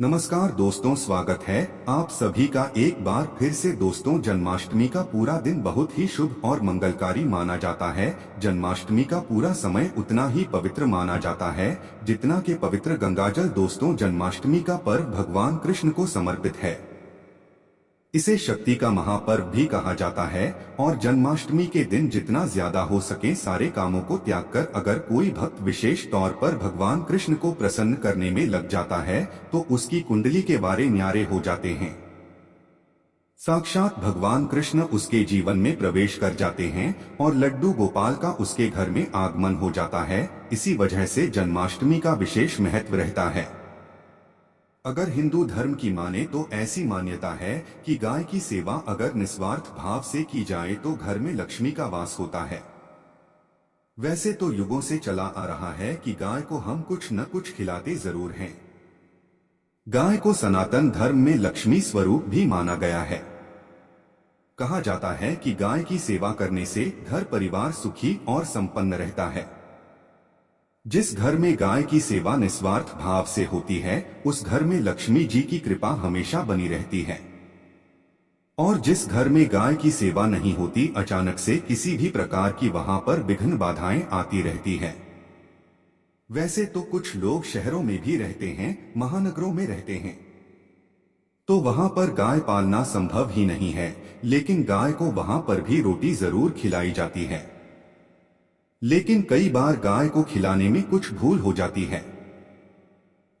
नमस्कार दोस्तों, स्वागत है आप सभी का एक बार फिर से। दोस्तों, जन्माष्टमी का पूरा दिन बहुत ही शुभ और मंगलकारी माना जाता है। जन्माष्टमी का पूरा समय उतना ही पवित्र माना जाता है जितना कि पवित्र गंगाजल। दोस्तों, जन्माष्टमी का पर्व भगवान कृष्ण को समर्पित है। इसे शक्ति का महापर्व भी कहा जाता है और जन्माष्टमी के दिन जितना ज्यादा हो सके सारे कामों को त्याग कर अगर कोई भक्त विशेष तौर पर भगवान कृष्ण को प्रसन्न करने में लग जाता है तो उसकी कुंडली के बारे न्यारे हो जाते हैं। साक्षात भगवान कृष्ण उसके जीवन में प्रवेश कर जाते हैं और लड्डू गोपाल का उसके घर में आगमन हो जाता है। इसी वजह से जन्माष्टमी का विशेष महत्व रहता है। अगर हिंदू धर्म की माने तो ऐसी मान्यता है कि गाय की सेवा अगर निस्वार्थ भाव से की जाए तो घर में लक्ष्मी का वास होता है। वैसे तो युगों से चला आ रहा है कि गाय को हम कुछ न कुछ खिलाते जरूर हैं। गाय को सनातन धर्म में लक्ष्मी स्वरूप भी माना गया है। कहा जाता है कि गाय की सेवा करने से घर परिवार सुखी और संपन्न रहता है। जिस घर में गाय की सेवा निस्वार्थ भाव से होती है उस घर में लक्ष्मी जी की कृपा हमेशा बनी रहती है। और जिस घर में गाय की सेवा नहीं होती अचानक से किसी भी प्रकार की वहां पर विघ्न बाधाएं आती रहती है। वैसे तो कुछ लोग शहरों में भी रहते हैं, महानगरों में रहते हैं, तो वहां पर गाय पालना संभव ही नहीं है, लेकिन गाय को वहां पर भी रोटी जरूर खिलाई जाती है। लेकिन कई बार गाय को खिलाने में कुछ भूल हो जाती है।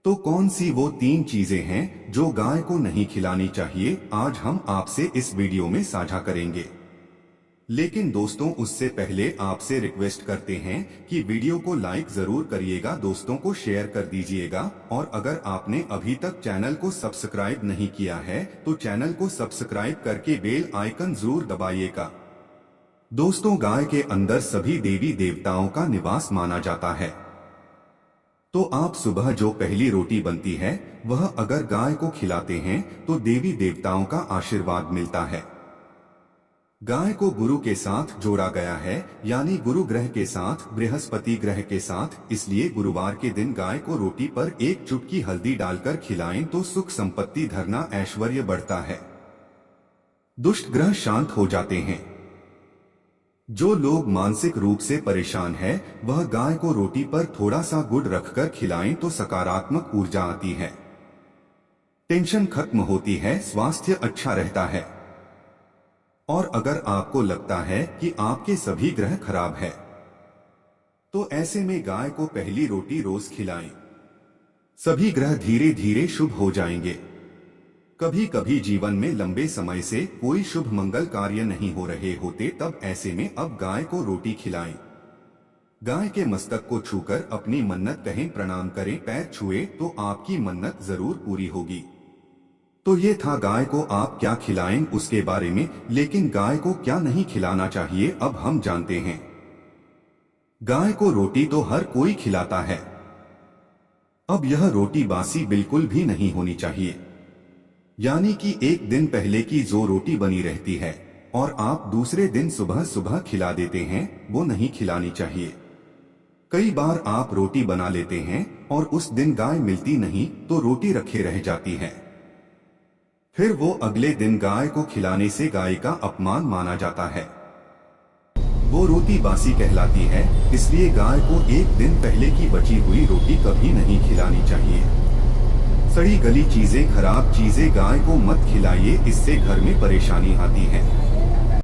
तो कौन सी वो 3 चीजें हैं जो गाय को नहीं खिलानी चाहिए, आज हम आपसे इस वीडियो में साझा करेंगे। लेकिन दोस्तों, उससे पहले आपसे रिक्वेस्ट करते हैं कि वीडियो को लाइक जरूर करिएगा, दोस्तों को शेयर कर दीजिएगा और अगर आपने अभी तक चैनल को सब्सक्राइब नहीं किया है तो चैनल को सब्सक्राइब करके बेल आइकन जरूर दबाइएगा। दोस्तों, गाय के अंदर सभी देवी देवताओं का निवास माना जाता है। तो आप सुबह जो पहली रोटी बनती है वह अगर गाय को खिलाते हैं तो देवी देवताओं का आशीर्वाद मिलता है। गाय को गुरु के साथ जोड़ा गया है, यानी गुरु ग्रह के साथ, बृहस्पति ग्रह के साथ, इसलिए गुरुवार के दिन गाय को रोटी पर एक चुटकी हल्दी डालकर खिलाएं तो सुख संपत्ति, धरना, ऐश्वर्य बढ़ता है। दुष्ट ग्रह शांत हो जाते हैं। जो लोग मानसिक रूप से परेशान है वह गाय को रोटी पर थोड़ा सा गुड़ रखकर खिलाएं तो सकारात्मक ऊर्जा आती है, टेंशन खत्म होती है, स्वास्थ्य अच्छा रहता है। और अगर आपको लगता है कि आपके सभी ग्रह खराब है तो ऐसे में गाय को पहली रोटी रोज खिलाएं। सभी ग्रह धीरे धीरे शुभ हो जाएंगे। कभी कभी जीवन में लंबे समय से कोई शुभ मंगल कार्य नहीं हो रहे होते, तब ऐसे में अब गाय को रोटी खिलाएं। गाय के मस्तक को छूकर अपनी मन्नत कहें, प्रणाम करें, पैर छुए तो आपकी मन्नत जरूर पूरी होगी। तो ये था गाय को आप क्या खिलाएं उसके बारे में, लेकिन गाय को क्या नहीं खिलाना चाहिए अब हम जानते हैं। गाय को रोटी तो हर कोई खिलाता है। अब यह रोटी बासी बिल्कुल भी नहीं होनी चाहिए, यानी कि एक दिन पहले की जो रोटी बनी रहती है और आप दूसरे दिन सुबह सुबह खिला देते हैं वो नहीं खिलानी चाहिए। कई बार आप रोटी बना लेते हैं और उस दिन गाय मिलती नहीं तो रोटी रखे रह जाती है। फिर वो अगले दिन गाय को खिलाने से गाय का अपमान माना जाता है, वो रोटी बासी कहलाती है। इसलिए गाय को एक दिन पहले की बची हुई रोटी कभी नहीं खिलानी चाहिए। सड़ी गली चीजें, खराब चीजें गाय को मत खिलाइए, इससे घर में परेशानी आती है।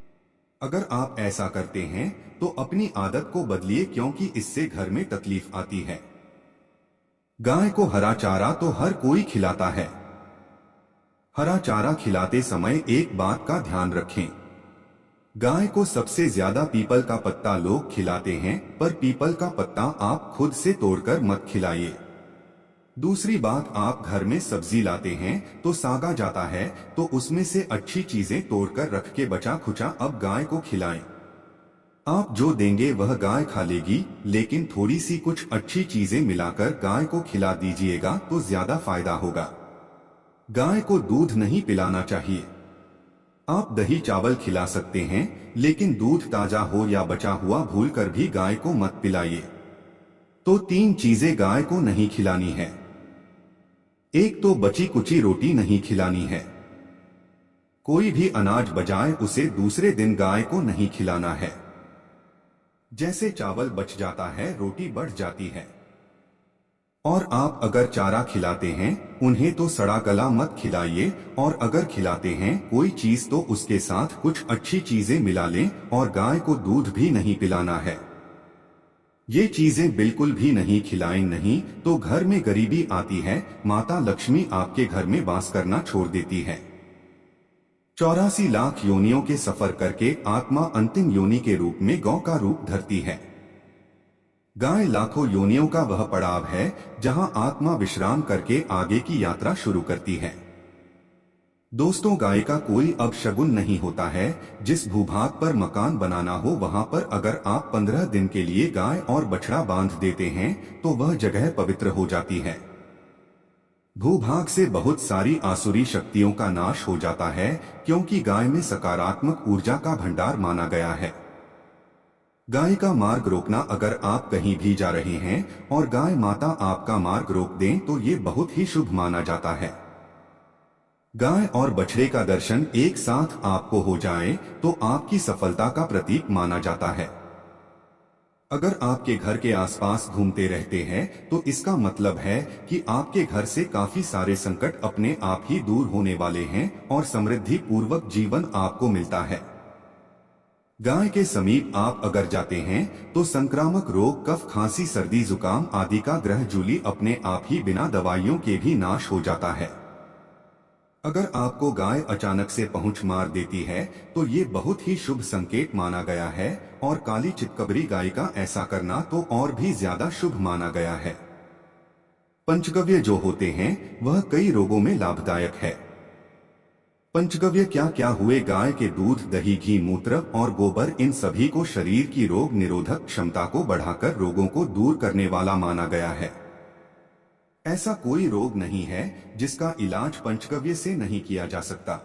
अगर आप ऐसा करते हैं तो अपनी आदत को बदलिए, क्योंकि इससे घर में तकलीफ आती है। गाय को हरा चारा तो हर कोई खिलाता है। हरा चारा खिलाते समय एक बात का ध्यान रखें, गाय को सबसे ज्यादा पीपल का पत्ता लोग खिलाते हैं, पर पीपल का पत्ता आप खुद से तोड़कर मत खिलाइए। दूसरी बात, आप घर में सब्जी लाते हैं तो सागा जाता है तो उसमें से अच्छी चीजें तोड़कर रख के बचा खुचा अब गाय को खिलाएं। आप जो देंगे वह गाय खा लेगी, लेकिन थोड़ी सी कुछ अच्छी चीजें मिलाकर गाय को खिला दीजिएगा तो ज्यादा फायदा होगा। गाय को दूध नहीं पिलाना चाहिए। आप दही चावल खिला सकते हैं, लेकिन दूध ताजा हो या बचा हुआ भूलकर भी गाय को मत पिलाइए। तो 3 चीजें गाय को नहीं खिलानी है। एक तो बची कुची रोटी नहीं खिलानी है। कोई भी अनाज बजाए उसे दूसरे दिन गाय को नहीं खिलाना है। जैसे चावल बच जाता है रोटी बढ़ जाती है। और आप अगर चारा खिलाते हैं उन्हें तो सड़ा गला मत खिलाइए, और अगर खिलाते हैं कोई चीज तो उसके साथ कुछ अच्छी चीजें मिला लें, और गाय को दूध भी नहीं पिलाना है। ये चीजें बिल्कुल भी नहीं खिलाएं, नहीं तो घर में गरीबी आती है, माता लक्ष्मी आपके घर में वास करना छोड़ देती है। 84 लाख योनियों के सफर करके आत्मा अंतिम योनि के रूप में गौ का रूप धरती है। गाय लाखों योनियों का वह पड़ाव है जहां आत्मा विश्राम करके आगे की यात्रा शुरू करती है। दोस्तों, गाय का कोई अपशगुन नहीं होता है। जिस भूभाग पर मकान बनाना हो वहां पर अगर आप 15 दिन के लिए गाय और बछड़ा बांध देते हैं तो वह जगह पवित्र हो जाती है। भूभाग से बहुत सारी आसुरी शक्तियों का नाश हो जाता है, क्योंकि गाय में सकारात्मक ऊर्जा का भंडार माना गया है। गाय का मार्ग रोकना, अगर आप कहीं भी जा रहे हैं और गाय माता आपका मार्ग रोक दें तो ये बहुत ही शुभ माना जाता है। गाय और बछड़े का दर्शन एक साथ आपको हो जाए तो आपकी सफलता का प्रतीक माना जाता है। अगर आपके घर के आसपास घूमते रहते हैं तो इसका मतलब है कि आपके घर से काफी सारे संकट अपने आप ही दूर होने वाले हैं और समृद्धि पूर्वक जीवन आपको मिलता है। गाय के समीप आप अगर जाते हैं तो संक्रामक रोग, कफ, खांसी, सर्दी, जुकाम आदि का ग्रह जूली अपने आप ही बिना दवाइयों के भी नाश हो जाता है। अगर आपको गाय अचानक से पहुंच मार देती है तो ये बहुत ही शुभ संकेत माना गया है, और काली चितकबरी गाय का ऐसा करना तो और भी ज्यादा शुभ माना गया है। पंचगव्य जो होते हैं वह कई रोगों में लाभदायक है। पंचगव्य क्या क्या हुए? गाय के दूध, दही, घी, मूत्र और गोबर, इन सभी को शरीर की रोग निरोधक क्षमता को बढ़ाकर रोगों को दूर करने वाला माना गया है। ऐसा कोई रोग नहीं है जिसका इलाज पंचगव्य से नहीं किया जा सकता।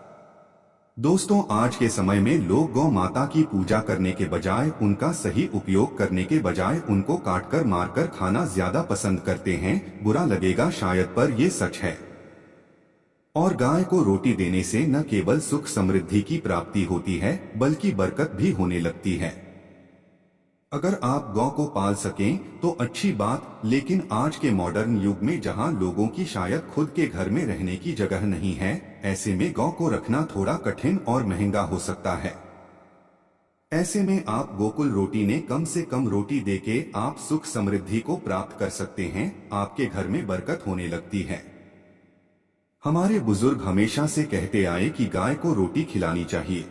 दोस्तों, आज के समय में लोग गौ माता की पूजा करने के बजाय, उनका सही उपयोग करने के बजाय उनको काटकर मारकर खाना ज्यादा पसंद करते हैं। बुरा लगेगा शायद, पर ये सच है। और गाय को रोटी देने से न केवल सुख समृद्धि की प्राप्ति होती है बल्कि बरकत भी होने लगती है। अगर आप गौ को पाल सकें तो अच्छी बात, लेकिन आज के मॉडर्न युग में जहां लोगों की शायद खुद के घर में रहने की जगह नहीं है, ऐसे में गौ को रखना थोड़ा कठिन और महंगा हो सकता है। ऐसे में आप गोकुल रोटी ने कम से कम रोटी देके आप सुख समृद्धि को प्राप्त कर सकते हैं। आपके घर में बरकत होने लगती है। हमारे बुजुर्ग हमेशा से कहते आए कि गाय को रोटी खिलानी चाहिए,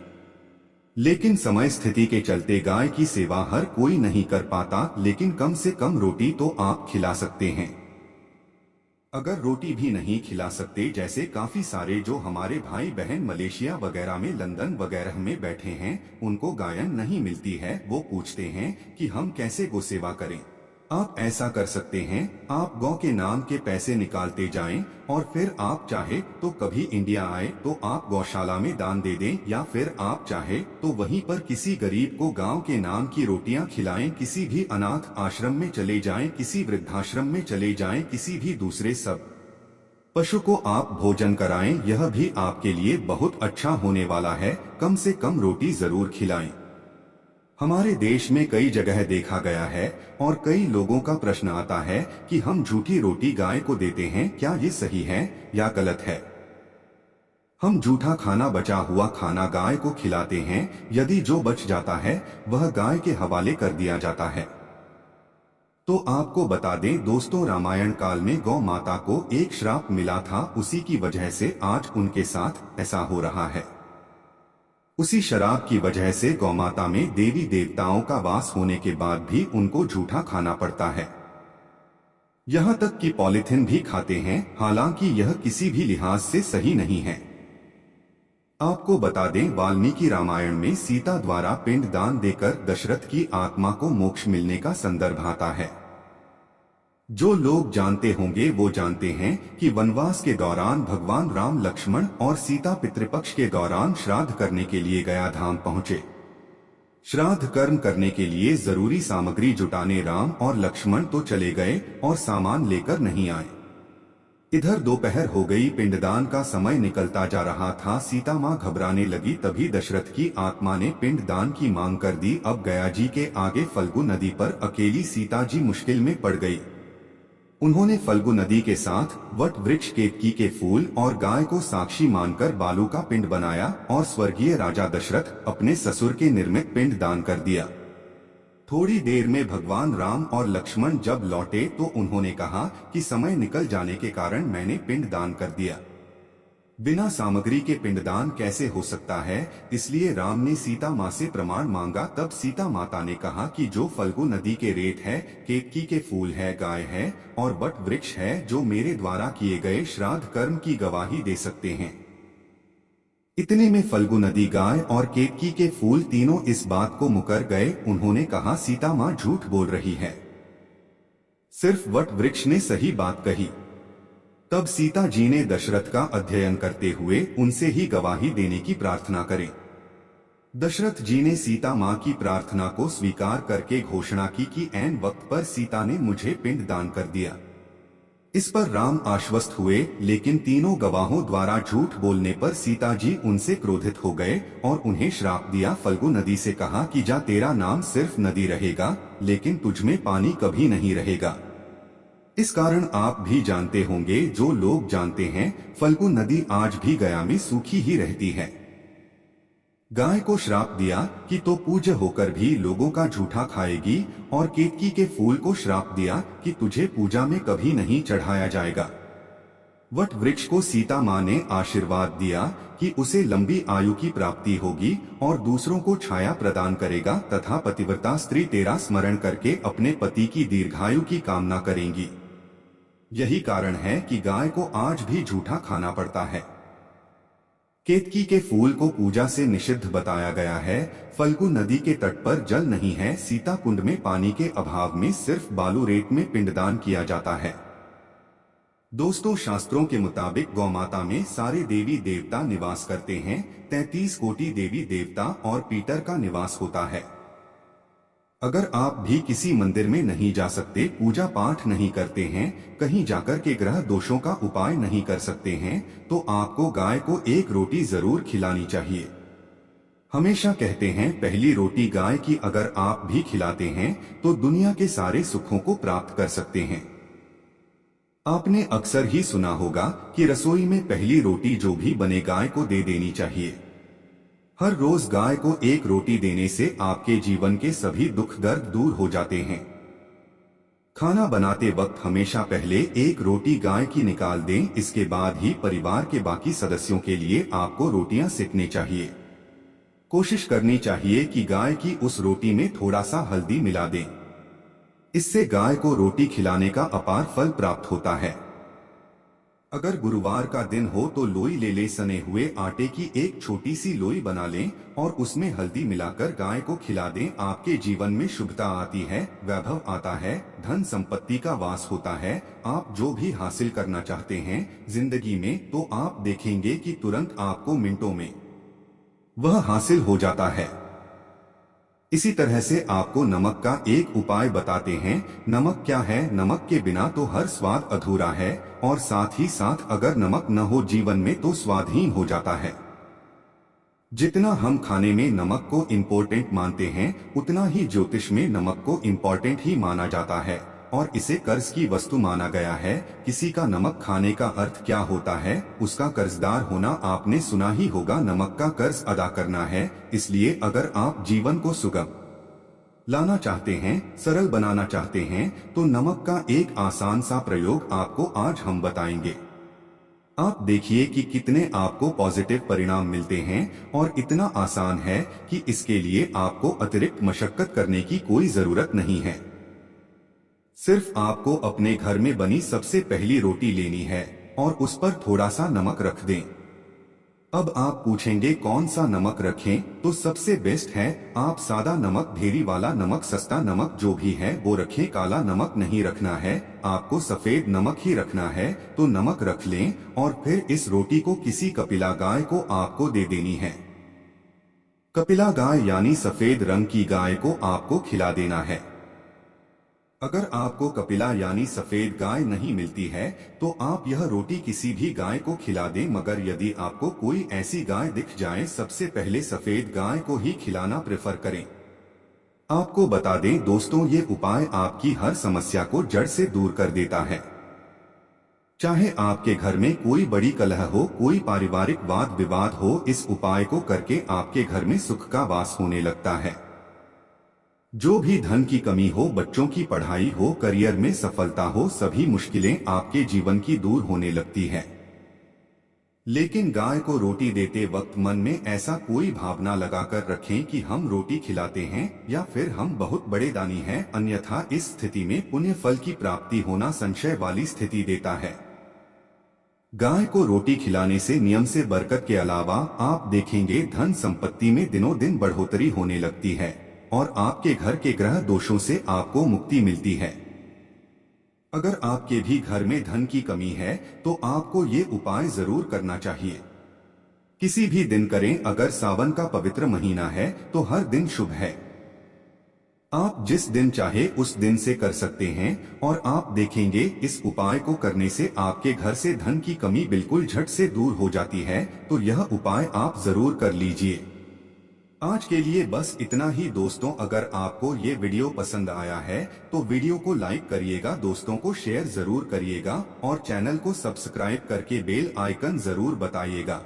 लेकिन समय स्थिति के चलते गाय की सेवा हर कोई नहीं कर पाता, लेकिन कम से कम रोटी तो आप खिला सकते हैं। अगर रोटी भी नहीं खिला सकते, जैसे काफी सारे जो हमारे भाई बहन मलेशिया वगैरह में, लंदन वगैरह में बैठे हैं, उनको गायन नहीं मिलती है, वो पूछते हैं कि हम कैसे गौ सेवा करें। आप ऐसा कर सकते हैं, आप गौ के नाम के पैसे निकालते जाएं और फिर आप चाहे तो कभी इंडिया आए तो आप गौशाला में दान दे दें, या फिर आप चाहे तो वहीं पर किसी गरीब को गांव के नाम की रोटियां खिलाएं, किसी भी अनाथ आश्रम में चले जाएं, किसी वृद्धाश्रम में चले जाएं, किसी भी दूसरे सब पशु को आप भोजन कराएं। यह भी आपके लिए बहुत अच्छा होने वाला है। कम से कम रोटी जरूर खिलाएं। हमारे देश में कई जगह देखा गया है और कई लोगों का प्रश्न आता है कि हम झूठी रोटी गाय को देते हैं, क्या ये सही है या गलत है? हम झूठा खाना, बचा हुआ खाना गाय को खिलाते हैं। यदि जो बच जाता है वह गाय के हवाले कर दिया जाता है। तो आपको बता दें दोस्तों, रामायण काल में गौ माता को एक श्राप मिला था, उसी की वजह से आज उनके साथ ऐसा हो रहा है। उसी शराब की वजह से गौमाता में देवी देवताओं का वास होने के बाद भी उनको झूठा खाना पड़ता है। यहाँ तक कि पॉलिथिन भी खाते हैं, हालांकि यह किसी भी लिहाज से सही नहीं है। आपको बता दें, वाल्मीकि रामायण में सीता द्वारा पिंड दान देकर दशरथ की आत्मा को मोक्ष मिलने का संदर्भ आता है। जो लोग जानते होंगे वो जानते हैं कि वनवास के दौरान भगवान राम, लक्ष्मण और सीता पितृपक्ष के दौरान श्राद्ध करने के लिए गया धाम पहुंचे। श्राद्ध कर्म करने के लिए जरूरी सामग्री जुटाने राम और लक्ष्मण तो चले गए और सामान लेकर नहीं आए। इधर दोपहर हो गई, पिंडदान का समय निकलता जा रहा था। सीता माँ घबराने लगी। तभी दशरथ की आत्मा ने पिंडदान की मांग कर दी। अब गया जी के आगे फल्गु नदी पर अकेली सीता जी मुश्किल में पड़ गई। उन्होंने फल्गु नदी के साथ वट वृक्ष, केतकी के फूल और गाय को साक्षी मानकर बालू का पिंड बनाया और स्वर्गीय राजा दशरथ अपने ससुर के निर्मित पिंड दान कर दिया। थोड़ी देर में भगवान राम और लक्ष्मण जब लौटे तो उन्होंने कहा कि समय निकल जाने के कारण मैंने पिंड दान कर दिया। बिना सामग्री के पिंडदान कैसे हो सकता है? इसलिए राम ने सीता माँ से प्रमाण मांगा। तब सीता माता ने कहा कि जो फल्गु नदी के रेत है, केतकी के फूल है, गाय है और वट वृक्ष है, जो मेरे द्वारा किए गए श्राद्ध कर्म की गवाही दे सकते हैं। इतने में फल्गु नदी, गाय और केतकी के फूल तीनों इस बात को मुकर गए। उन्होंने कहा, सीता माँ झूठ बोल रही है, सिर्फ वट वृक्ष ने सही बात कही। तब सीता जी ने दशरथ का अध्ययन करते हुए उनसे ही गवाही देने की प्रार्थना करें। दशरथ जी ने सीता माँ की प्रार्थना को स्वीकार करके घोषणा की कि ऐन वक्त पर सीता ने मुझे पिंड दान कर दिया। इस पर राम आश्वस्त हुए, लेकिन तीनों गवाहों द्वारा झूठ बोलने पर सीता जी उनसे क्रोधित हो गए और उन्हें श्राप दिया। फल्गु नदी से कहा कि जा, तेरा नाम सिर्फ नदी रहेगा, लेकिन तुझमें पानी कभी नहीं रहेगा। इस कारण आप भी जानते होंगे, जो लोग जानते हैं, फल्गु नदी आज भी गया में सूखी ही रहती है। गाय को श्राप दिया कि तो पूज्य होकर भी लोगों का झूठा खाएगी, और केतकी के फूल को श्राप दिया कि तुझे पूजा में कभी नहीं चढ़ाया जाएगा। वट वृक्ष को सीता माँ ने आशीर्वाद दिया कि उसे लंबी आयु की प्राप्ति होगी और दूसरों को छाया प्रदान करेगा, तथा पतिव्रता स्त्री तेरा स्मरण करके अपने पति की दीर्घायु की कामना करेंगी। यही कारण है कि गाय को आज भी झूठा खाना पड़ता है। केतकी के फूल को पूजा से निषिद्ध बताया गया है। फल्गु नदी के तट पर जल नहीं है। सीता कुंड में पानी के अभाव में सिर्फ बालू रेत में पिंडदान किया जाता है। दोस्तों, शास्त्रों के मुताबिक गौमाता में सारे देवी देवता निवास करते हैं। 33 कोटि देवी देवता और पीटर का निवास होता है। अगर आप भी किसी मंदिर में नहीं जा सकते, पूजा पाठ नहीं करते हैं, कहीं जाकर के ग्रह दोषों का उपाय नहीं कर सकते हैं, तो आपको गाय को एक रोटी जरूर खिलानी चाहिए। हमेशा कहते हैं, पहली रोटी गाय की अगर आप भी खिलाते हैं तो दुनिया के सारे सुखों को प्राप्त कर सकते हैं। आपने अक्सर ही सुना होगा कि रसोई में पहली रोटी जो भी बने गाय को दे देनी चाहिए। हर रोज गाय को एक रोटी देने से आपके जीवन के सभी दुख दर्द दूर हो जाते हैं। खाना बनाते वक्त हमेशा पहले एक रोटी गाय की निकाल दें, इसके बाद ही परिवार के बाकी सदस्यों के लिए आपको रोटियां सेकनी चाहिए। कोशिश करनी चाहिए कि गाय की उस रोटी में थोड़ा सा हल्दी मिला दें। इससे गाय को रोटी खिलाने का अपार फल प्राप्त होता है। अगर गुरुवार का दिन हो तो लोई ले ले, सने हुए आटे की एक छोटी सी लोई बना लें और उसमें हल्दी मिलाकर गाय को खिला दें। आपके जीवन में शुभता आती है, वैभव आता है, धन संपत्ति का वास होता है। आप जो भी हासिल करना चाहते हैं जिंदगी में, तो आप देखेंगे कि तुरंत आपको मिनटों में वह हासिल हो जाता है। इसी तरह से आपको नमक का एक उपाय बताते हैं। नमक क्या है? नमक के बिना तो हर स्वाद अधूरा है, और साथ ही साथ अगर नमक न हो जीवन में तो स्वादहीन हो जाता है। जितना हम खाने में नमक को इम्पोर्टेंट मानते हैं, उतना ही ज्योतिष में नमक को इम्पोर्टेंट ही माना जाता है और इसे कर्ज की वस्तु माना गया है। किसी का नमक खाने का अर्थ क्या होता है? उसका कर्जदार होना। आपने सुना ही होगा, नमक का कर्ज अदा करना है। इसलिए अगर आप जीवन को सुगम लाना चाहते हैं, सरल बनाना चाहते हैं, तो नमक का एक आसान सा प्रयोग आपको आज हम बताएंगे। आप देखिए कि कितने आपको पॉजिटिव परिणाम मिलते हैं, और इतना आसान है कि इसके लिए आपको अतिरिक्त मशक्कत करने की कोई जरूरत नहीं है। सिर्फ आपको अपने घर में बनी सबसे पहली रोटी लेनी है और उस पर थोड़ा सा नमक रख दें। अब आप पूछेंगे कौन सा नमक रखें? तो सबसे बेस्ट है आप सादा नमक, ढेरी वाला नमक, सस्ता नमक जो भी है वो रखें। काला नमक नहीं रखना है, आपको सफेद नमक ही रखना है। तो नमक रख लें और फिर इस रोटी को किसी कपिला गाय को आपको दे देनी है। कपिला गाय यानी सफेद रंग की गाय को आपको खिला देना है। अगर आपको कपिला यानी सफेद गाय नहीं मिलती है तो आप यह रोटी किसी भी गाय को खिला दें, मगर यदि आपको कोई ऐसी गाय दिख जाए सबसे पहले सफेद गाय को ही खिलाना प्रेफर करें। आपको बता दें दोस्तों, ये उपाय आपकी हर समस्या को जड़ से दूर कर देता है। चाहे आपके घर में कोई बड़ी कलह हो, कोई पारिवारिक वाद विवाद हो, इस उपाय को करके आपके घर में सुख का वास होने लगता है। जो भी धन की कमी हो, बच्चों की पढ़ाई हो, करियर में सफलता हो, सभी मुश्किलें आपके जीवन की दूर होने लगती है। लेकिन गाय को रोटी देते वक्त मन में ऐसा कोई भावना लगाकर रखें कि हम रोटी खिलाते हैं या फिर हम बहुत बड़े दानी हैं, अन्यथा इस स्थिति में पुण्य फल की प्राप्ति होना संशय वाली स्थिति देता है। गाय को रोटी खिलाने से नियम से बरकत के अलावा आप देखेंगे धन संपत्ति में दिनों दिन बढ़ोतरी होने लगती है और आपके घर के ग्रह दोषों से आपको मुक्ति मिलती है। अगर आपके भी घर में धन की कमी है तो आपको ये उपाय जरूर करना चाहिए। किसी भी दिन करें, अगर सावन का पवित्र महीना है तो हर दिन शुभ है। आप जिस दिन चाहे उस दिन से कर सकते हैं और आप देखेंगे इस उपाय को करने से आपके घर से धन की कमी बिल्कुल झट से दूर हो जाती है। तो यह उपाय आप जरूर कर लीजिए। आज के लिए बस इतना ही दोस्तों। अगर आपको ये वीडियो पसंद आया है तो वीडियो को लाइक करिएगा, दोस्तों को शेयर जरूर करिएगा और चैनल को सब्सक्राइब करके बेल आइकन जरूर बताइएगा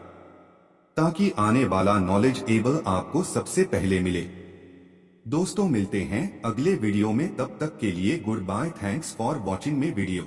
ताकि आने वाला नॉलेज एबल आपको सबसे पहले मिले। दोस्तों मिलते हैं अगले वीडियो में, तब तक के लिए goodbye. Thanks for watching my video.